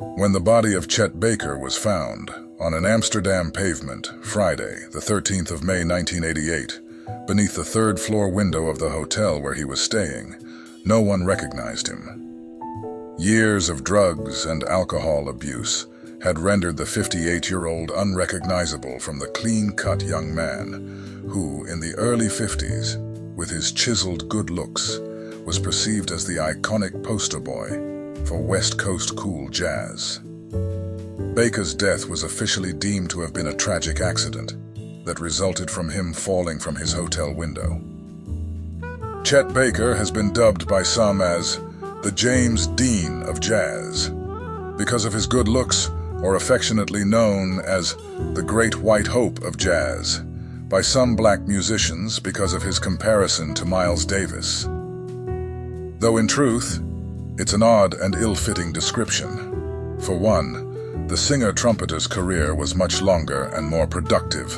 When the body of Chet Baker was found on an Amsterdam pavement Friday, the 13th of May 1988, beneath the third-floor window of the hotel where he was staying, no one recognized him. Years of drugs and alcohol abuse had rendered the 58-year-old unrecognizable from the clean-cut young man who, in the early 50s, with his chiseled good looks, was perceived as the iconic poster boy for West Coast cool jazz. Baker's death was officially deemed to have been a tragic accident that resulted from him falling from his hotel window. Chet Baker has been dubbed by some as the James Dean of jazz because of his good looks, or affectionately known as the Great White Hope of jazz by some black musicians because of his comparison to Miles Davis. Though in truth, it's an odd and ill-fitting description. For one, the singer-trumpeter's career was much longer and more productive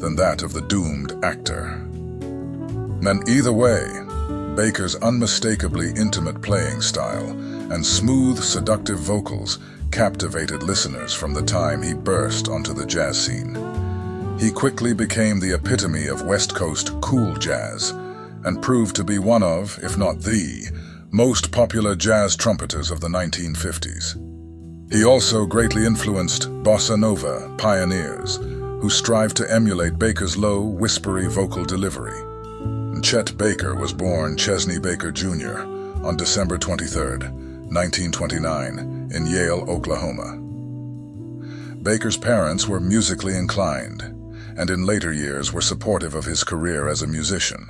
than that of the doomed actor. And either way, Baker's unmistakably intimate playing style and smooth, seductive vocals captivated listeners from the time he burst onto the jazz scene. He quickly became the epitome of West Coast cool jazz and proved to be one of, if not the, most popular jazz trumpeters of the 1950s. He also greatly influenced bossa nova pioneers who strived to emulate Baker's low, whispery vocal delivery. Chet Baker was born Chesney Baker Jr. on December 23, 1929, in Yale, Oklahoma. Baker's parents were musically inclined, and in later years were supportive of his career as a musician.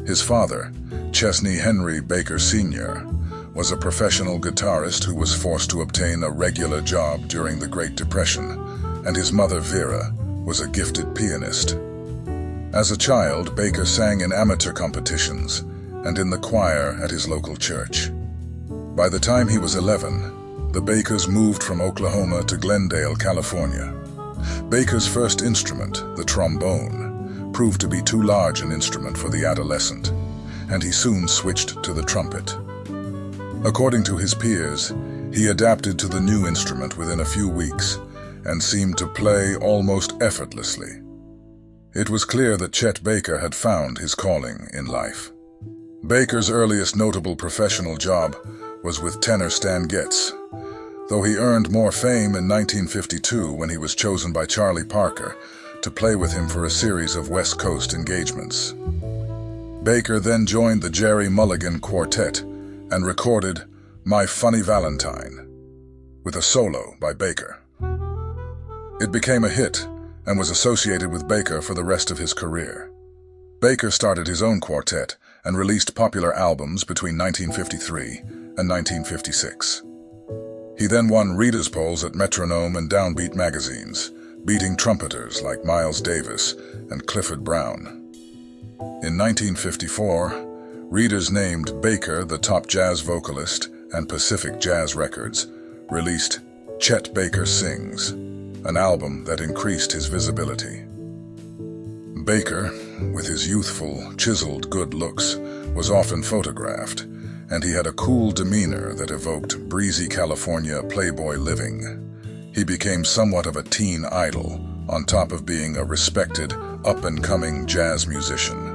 His father, Chesney Henry Baker Sr., was a professional guitarist who was forced to obtain a regular job during the Great Depression, and his mother, Vera, was a gifted pianist. As a child, Baker sang in amateur competitions and in the choir at his local church. By the time he was 11, the Bakers moved from Oklahoma to Glendale, California. Baker's first instrument, the trombone, proved to be too large an instrument for the adolescent, and he soon switched to the trumpet. According to his peers, he adapted to the new instrument within a few weeks and seemed to play almost effortlessly. It was clear that Chet Baker had found his calling in life. Baker's earliest notable professional job was with tenor Stan Getz, though he earned more fame in 1952 when he was chosen by Charlie Parker to play with him for a series of West Coast engagements. Baker then joined the Jerry Mulligan Quartet and recorded My Funny Valentine with a solo by Baker. It became a hit and was associated with Baker for the rest of his career. Baker started his own quartet and released popular albums between 1953 and 1956. He then won readers' polls at Metronome and Downbeat magazines, beating trumpeters like Miles Davis and Clifford Brown. In 1954, readers named Baker the top jazz vocalist, and Pacific Jazz Records released Chet Baker Sings, an album that increased his visibility. Baker, with his youthful, chiseled good looks, was often photographed, and he had a cool demeanor that evoked breezy California playboy living. He became somewhat of a teen idol, on top of being a respected, up-and-coming jazz musician.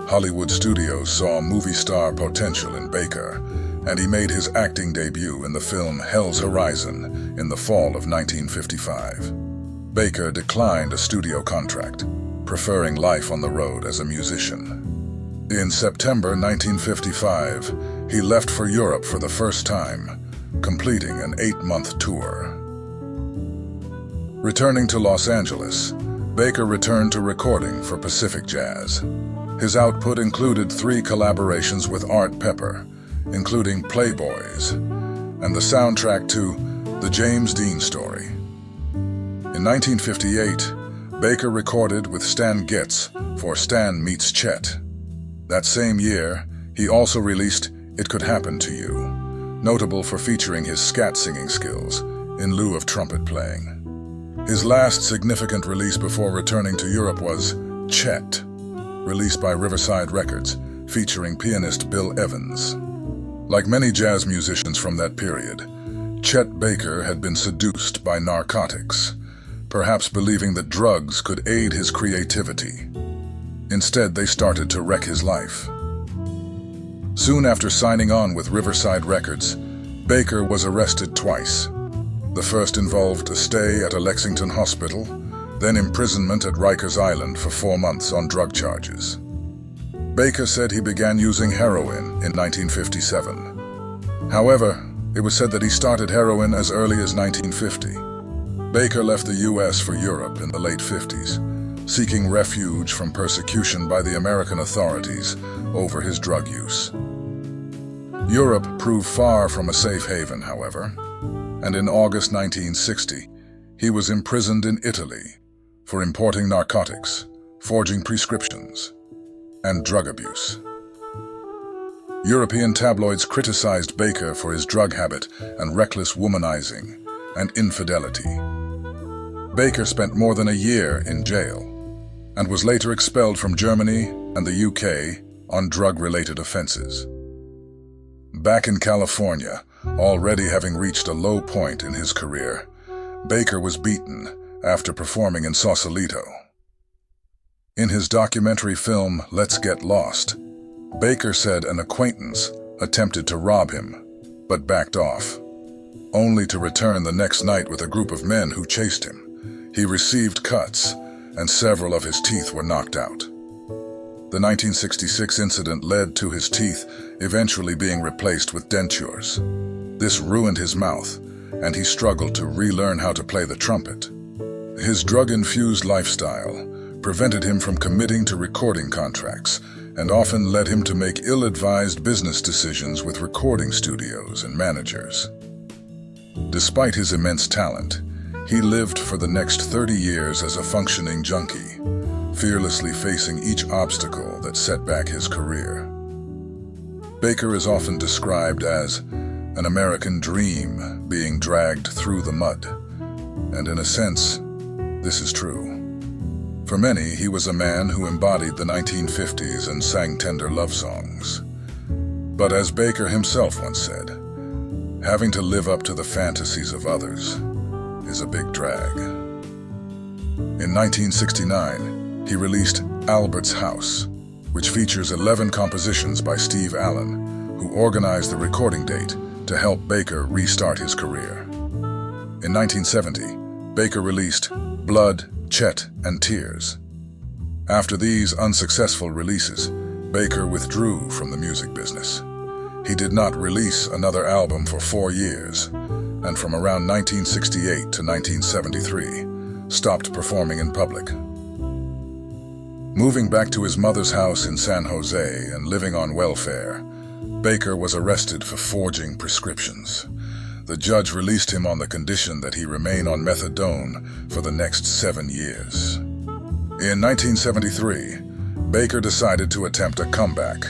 Hollywood studios saw movie star potential in Baker, and he made his acting debut in the film Hell's Horizon in the fall of 1955. Baker declined a studio contract, preferring life on the road as a musician. In September 1955, he left for Europe for the first time, completing an 8-month tour. Returning to Los Angeles, Baker returned to recording for Pacific Jazz. His output included 3 collaborations with Art Pepper, including Playboys, and the soundtrack to The James Dean Story. In 1958, Baker recorded with Stan Getz for Stan Meets Chet. That same year, he also released It Could Happen to You, notable for featuring his scat singing skills in lieu of trumpet playing. His last significant release before returning to Europe was Chet, released by Riverside Records, featuring pianist Bill Evans. Like many jazz musicians from that period, Chet Baker had been seduced by narcotics, perhaps believing that drugs could aid his creativity. Instead, they started to wreck his life. Soon after signing on with Riverside Records, Baker was arrested twice. The first involved a stay at a Lexington hospital, then imprisonment at Rikers Island for 4 months on drug charges. Baker said he began using heroin in 1957. However, it was said that he started heroin as early as 1950. Baker left the U.S. for Europe in the late 50s, seeking refuge from persecution by the American authorities over his drug use. Europe proved far from a safe haven, however, and in August 1960, he was imprisoned in Italy for importing narcotics, forging prescriptions, and drug abuse. European tabloids criticized Baker for his drug habit and reckless womanizing and infidelity. Baker spent more than a year in jail and was later expelled from Germany and the UK on drug-related offenses. Back in California, already having reached a low point in his career, Baker was beaten after performing in Sausalito. In his documentary film, Let's Get Lost, Baker said an acquaintance attempted to rob him, but backed off, only to return the next night with a group of men who chased him. He received cuts, and several of his teeth were knocked out. The 1966 incident led to his teeth eventually being replaced with dentures. This ruined his mouth, and he struggled to relearn how to play the trumpet. His drug-infused lifestyle prevented him from committing to recording contracts and often led him to make ill-advised business decisions with recording studios and managers. Despite his immense talent, he lived for the next 30 years as a functioning junkie, fearlessly facing each obstacle that set back his career. Baker is often described as an American dream being dragged through the mud, and in a sense, this is true. For many, he was a man who embodied the 1950s and sang tender love songs. But as Baker himself once said, having to live up to the fantasies of others is a big drag. In 1969, he released Albert's House, which features 11 compositions by Steve Allen, who organized the recording date to help Baker restart his career. In 1970, Baker released Blood, Chet, and Tears. After these unsuccessful releases, Baker withdrew from the music business. He did not release another album for 4 years, and from around 1968 to 1973, stopped performing in public. Moving back to his mother's house in San Jose and living on welfare, Baker was arrested for forging prescriptions. The judge released him on the condition that he remain on methadone for the next 7 years. In 1973, Baker decided to attempt a comeback.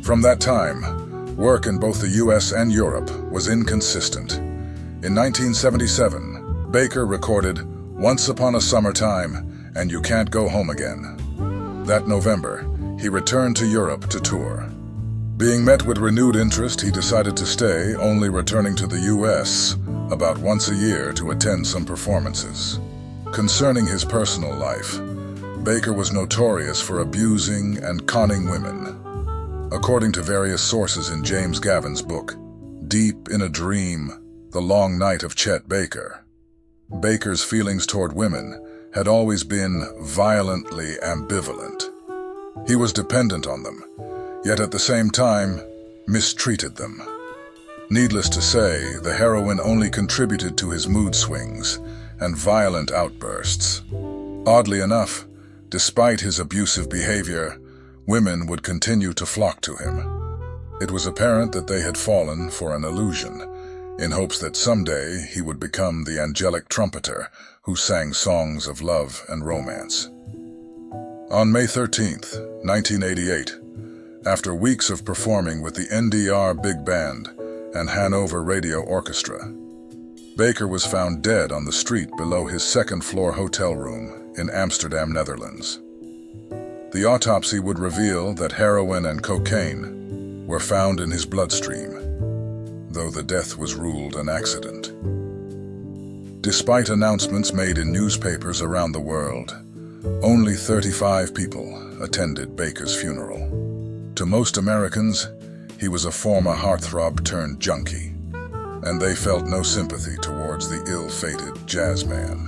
From that time, work in both the US and Europe was inconsistent. In 1977, Baker recorded Once Upon a Summertime and You Can't Go Home Again. That November, he returned to Europe to tour. Being met with renewed interest, he decided to stay, only returning to the US about once a year to attend some performances. Concerning his personal life, Baker was notorious for abusing and conning women. According to various sources in James Gavin's book, Deep in a Dream, The Long Night of Chet Baker, Baker's feelings toward women had always been violently ambivalent. He was dependent on them, yet at the same time, mistreated them. Needless to say, the heroin only contributed to his mood swings and violent outbursts. Oddly enough, despite his abusive behavior, women would continue to flock to him. It was apparent that they had fallen for an illusion, in hopes that someday he would become the angelic trumpeter who sang songs of love and romance. On May 13th, 1988, after weeks of performing with the NDR Big Band and Hanover Radio Orchestra, Baker was found dead on the street below his second-floor hotel room in Amsterdam, Netherlands. The autopsy would reveal that heroin and cocaine were found in his bloodstream. though the death was ruled an accident. Despite announcements made in newspapers around the world, only 35 people attended Baker's funeral. To most Americans, he was a former heartthrob turned junkie, and they felt no sympathy towards the ill-fated jazz man.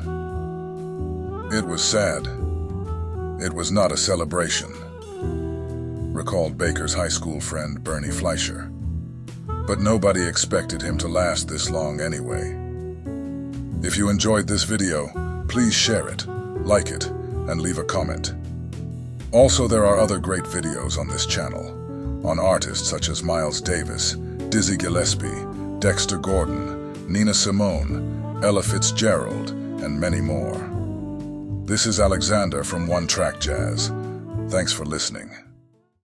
It was sad. It was not a celebration, recalled Baker's high school friend Bernie Fleischer. But nobody expected him to last this long anyway. If you enjoyed this video, please share it, like it, and leave a comment. Also, there are other great videos on this channel, on artists such as Miles Davis, Dizzy Gillespie, Dexter Gordon, Nina Simone, Ella Fitzgerald, and many more. This is Alexander from One Track Jazz. Thanks for listening.